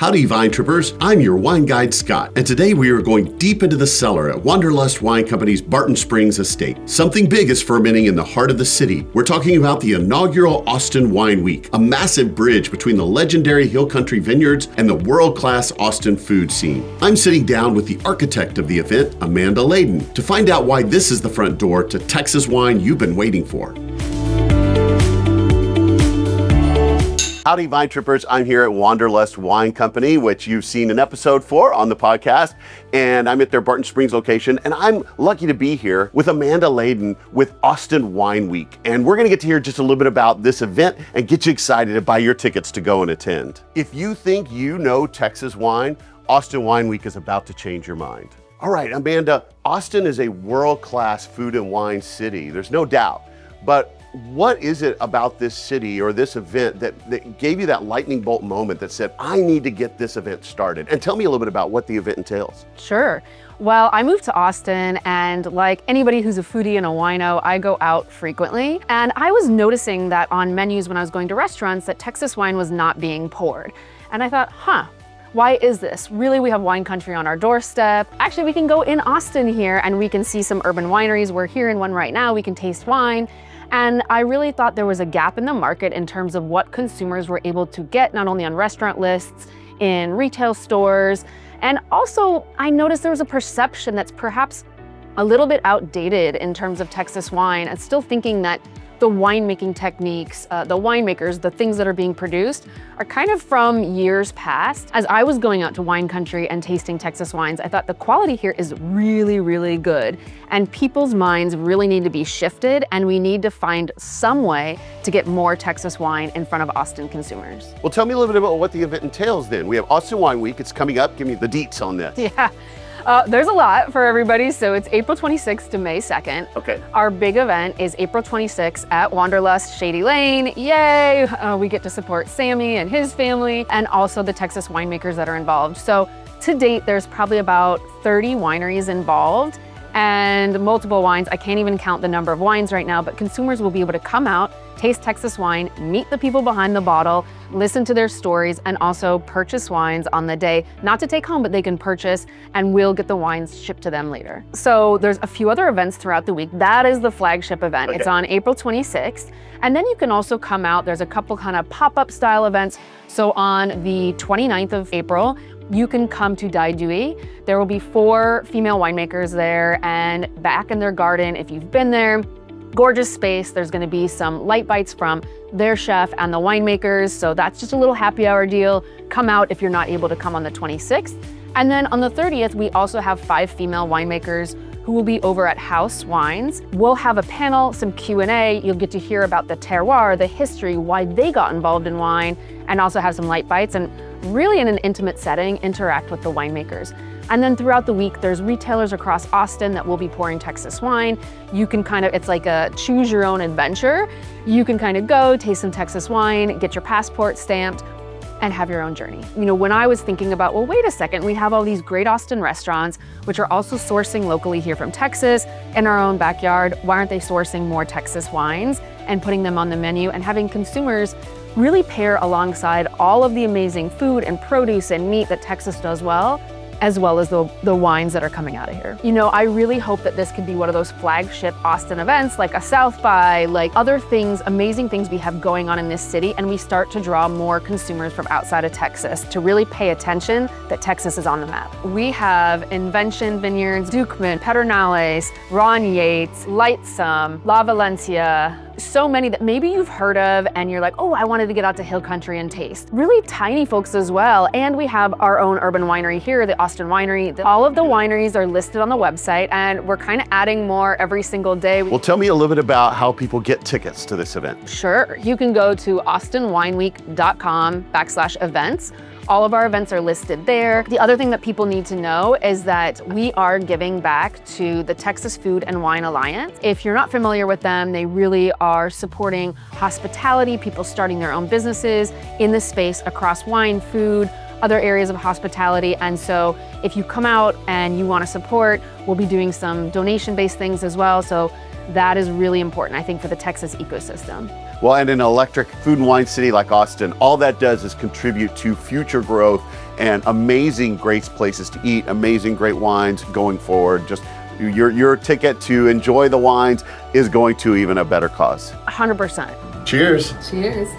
Howdy Vine Trippers, I'm your wine guide Scott, and today we are going deep into the cellar at Wanderlust Wine Company's Barton Springs estate. Something big is fermenting in the heart of the city. We're talking about the inaugural Austin Wine Week, a massive bridge between the legendary Hill Country Vineyards and the world-class Austin food scene. I'm sitting down with the architect of the event, Amanda Laden, to find out why this is the front door to Texas wine you've been waiting for. Howdy Vine Trippers, I'm here at Wanderlust Wine Company, which you've seen an episode for on the podcast, and I'm at their Barton Springs location, and I'm lucky to be here with Amanda Laden with Austin Wine Week. And we're gonna get to hear just a little bit about this event and get you excited to buy your tickets to go and attend. If you think you know Texas wine, Austin Wine Week is about to change your mind. All right, Amanda, Austin is a world-class food and wine city, there's no doubt, but what is it about this city or this event that gave you that lightning bolt moment that said, I need to get this event started? And tell me a little bit about what the event entails. Sure. Well, I moved to Austin, and like anybody who's a foodie and a wino, I go out frequently. And I was noticing that on menus when I was going to restaurants that Texas wine was not being poured. And I thought, why is this? Really, we have wine country on our doorstep. Actually, we can go in Austin here and we can see some urban wineries. We're here in one right now. We can taste wine. And I really thought there was a gap in the market in terms of what consumers were able to get, not only on restaurant lists, in retail stores. And also, I noticed there was a perception that's perhaps a little bit outdated in terms of Texas wine, and still thinking that the winemaking techniques, the winemakers, the things that are being produced are kind of from years past. As I was going out to wine country and tasting Texas wines, I thought the quality here is really, really good. And people's minds really need to be shifted, and we need to find some way to get more Texas wine in front of Austin consumers. Well, tell me a little bit about what the event entails then. We have Austin Wine Week, it's coming up. Give me the deets on this. Yeah. There's a lot for everybody, so it's April 26th to May 2nd. Okay. Our big event is April 26th at Wanderlust Shady Lane. Yay! We get to support Sammy and his family, and also the Texas winemakers that are involved. So to date, there's probably about 30 wineries involved and multiple wines. I can't even count the number of wines right now, but consumers will be able to come out, taste Texas wine, meet the people behind the bottle, listen to their stories, and also purchase wines on the day, not to take home, but they can purchase, and we'll get the wines shipped to them later. So there's a few other events throughout the week. That is the flagship event. Okay. It's on April 26th. And then you can also come out, there's a couple kind of pop-up style events. So on the 29th of April, you can come to Dai Dui. There will be 4 female winemakers there, and back in their garden, if you've been there, gorgeous space. There's gonna be some light bites from their chef and the winemakers. So that's just a little happy hour deal. Come out if you're not able to come on the 26th. And then on the 30th, we also have 5 female winemakers who will be over at House Wines. We'll have a panel, some Q&A. You'll get to hear about the terroir, the history, why they got involved in wine, and also have some light bites, and really in an intimate setting, interact with the winemakers. And then throughout the week, there's retailers across Austin that will be pouring Texas wine. You can it's like a choose your own adventure. You can kind of go, taste some Texas wine, get your passport stamped, and have your own journey. You know, when I was thinking about, well, wait a second, we have all these great Austin restaurants, which are also sourcing locally here from Texas in our own backyard. Why aren't they sourcing more Texas wines and putting them on the menu and having consumers really pair alongside all of the amazing food and produce and meat that Texas does well, as well as the wines that are coming out of here. You know, I really hope that this could be one of those flagship Austin events, like a South by, like other things, amazing things we have going on in this city, and we start to draw more consumers from outside of Texas to really pay attention that Texas is on the map. We have Invention Vineyards, Dukeman, Pedernales, Ron Yates, Lightsome, La Valencia, so many that maybe you've heard of and you're like, oh, I wanted to get out to Hill Country and taste. Really tiny folks as well. And we have our own urban winery here, the Austin Winery. All of the wineries are listed on the website, and we're kind of adding more every single day. Well, tell me a little bit about how people get tickets to this event. Sure, you can go to austinwineweek.com/events. All of our events are listed there. The other thing that people need to know is that we are giving back to the Texas Food and Wine Alliance. If you're not familiar with them, they really are supporting hospitality, people starting their own businesses in this space across wine, food, other areas of hospitality. And so if you come out and you want to support, we'll be doing some donation-based things as well. So that is really important, I think, for the Texas ecosystem. Well, and an electric food and wine city like Austin, all that does is contribute to future growth and amazing great places to eat, amazing great wines going forward. Just your ticket to enjoy the wines is going to even a better cause. 100%. Cheers. Cheers.